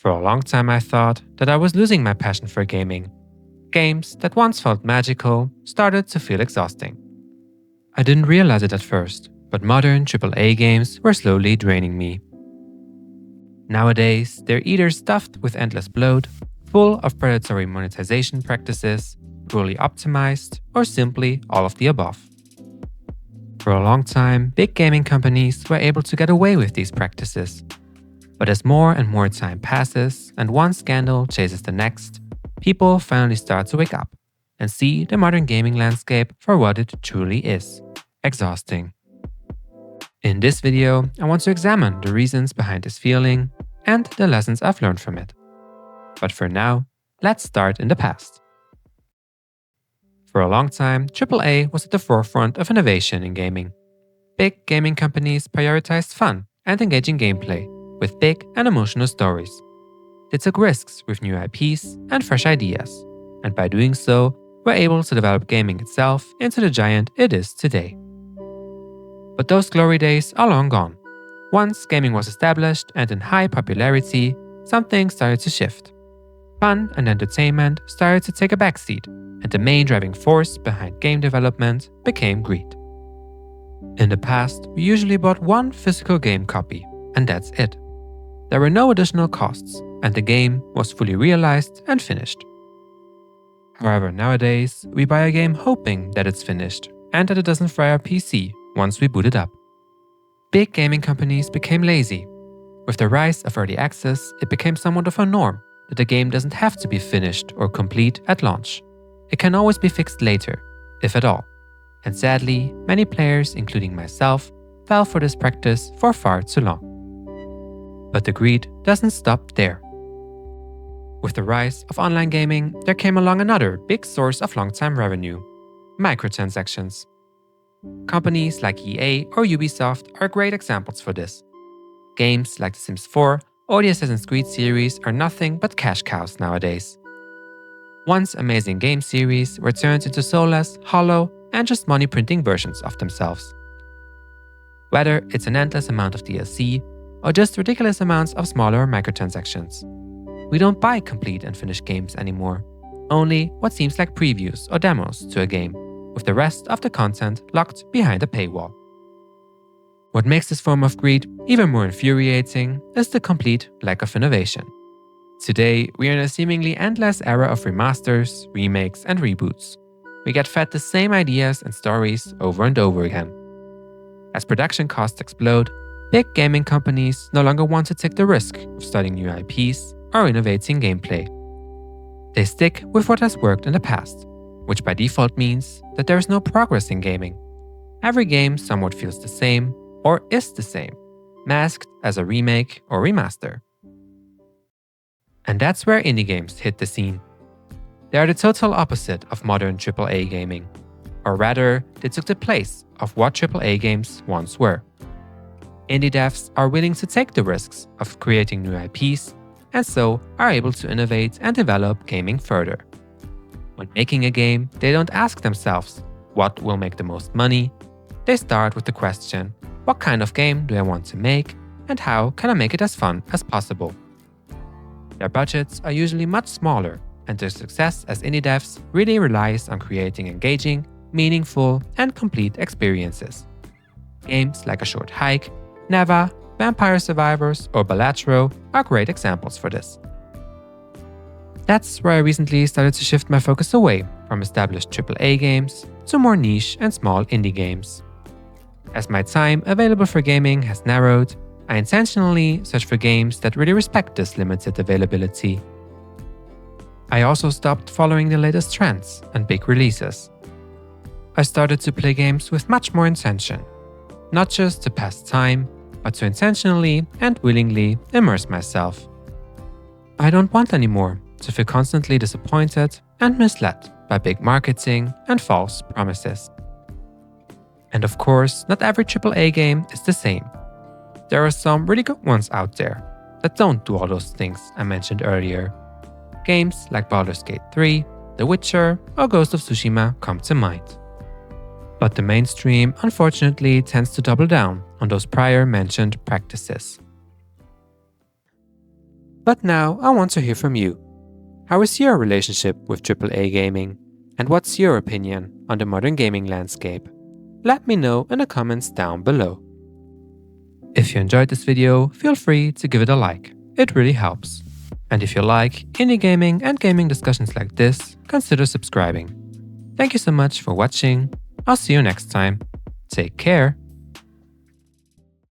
For a long time I thought that I was losing my passion for gaming. Games that once felt magical started to feel exhausting. I didn't realize it at first, but modern AAA games were slowly draining me. Nowadays, they're either stuffed with endless bloat, full of predatory monetization practices, poorly optimized, or simply all of the above. For a long time, big gaming companies were able to get away with these practices. But as more and more time passes and one scandal chases the next, people finally start to wake up and see the modern gaming landscape for what it truly is: exhausting. In this video, I want to examine the reasons behind this feeling and the lessons I've learned from it. But for now, let's start in the past. For a long time, AAA was at the forefront of innovation in gaming. Big gaming companies prioritized fun and engaging gameplay with big and emotional stories. They took risks with new IPs and fresh ideas, and by doing so, were able to develop gaming itself into the giant it is today. But those glory days are long gone. Once gaming was established and in high popularity, something started to shift. Fun and entertainment started to take a backseat, and the main driving force behind game development became greed. In the past, we usually bought one physical game copy, and that's it. There were no additional costs, and the game was fully realized and finished. However, nowadays, we buy a game hoping that it's finished and that it doesn't fry our PC once we boot it up. Big gaming companies became lazy. With the rise of early access, it became somewhat of a norm that a game doesn't have to be finished or complete at launch. It can always be fixed later, if at all. And sadly, many players, including myself, fell for this practice for far too long. But the greed doesn't stop there. With the rise of online gaming, there came along another big source of long-time revenue: microtransactions. Companies like EA or Ubisoft are great examples for this. Games like The Sims 4 or the Assassin's Creed series are nothing but cash cows nowadays. Once amazing game series were turned into soulless, hollow, and just money-printing versions of themselves. Whether it's an endless amount of DLC or just ridiculous amounts of smaller microtransactions. We don't buy complete and finished games anymore, only what seems like previews or demos to a game, with the rest of the content locked behind a paywall. What makes this form of greed even more infuriating is the complete lack of innovation. Today, we are in a seemingly endless era of remasters, remakes, and reboots. We get fed the same ideas and stories over and over again. As production costs explode, big gaming companies no longer want to take the risk of starting new IPs or innovating gameplay. They stick with what has worked in the past, which by default means that there is no progress in gaming. Every game somewhat feels the same or is the same, masked as a remake or remaster. And that's where indie games hit the scene. They are the total opposite of modern AAA gaming, or rather, they took the place of what AAA games once were. Indie devs are willing to take the risks of creating new IPs, and so are able to innovate and develop gaming further. When making a game, they don't ask themselves, what will make the most money? They start with the question, what kind of game do I want to make, and how can I make it as fun as possible? Their budgets are usually much smaller, and their success as indie devs really relies on creating engaging, meaningful, and complete experiences. Games like A Short Hike, Neva, Vampire Survivors, or Balatro are great examples for this. That's where I recently started to shift my focus away from established AAA games to more niche and small indie games. As my time available for gaming has narrowed, I intentionally search for games that really respect this limited availability. I also stopped following the latest trends and big releases. I started to play games with much more intention, not just to pass time, but to intentionally and willingly immerse myself. I don't want anymore to feel constantly disappointed and misled by big marketing and false promises. And of course, not every AAA game is the same. There are some really good ones out there that don't do all those things I mentioned earlier. Games like Baldur's Gate 3, The Witcher, or Ghost of Tsushima come to mind. But the mainstream, unfortunately, tends to double down on those prior mentioned practices. But now I want to hear from you. How is your relationship with AAA gaming? And what's your opinion on the modern gaming landscape? Let me know in the comments down below. If you enjoyed this video, feel free to give it a like. It really helps. And if you like indie gaming and gaming discussions like this, consider subscribing. Thank you so much for watching. I'll see you next time. Take care.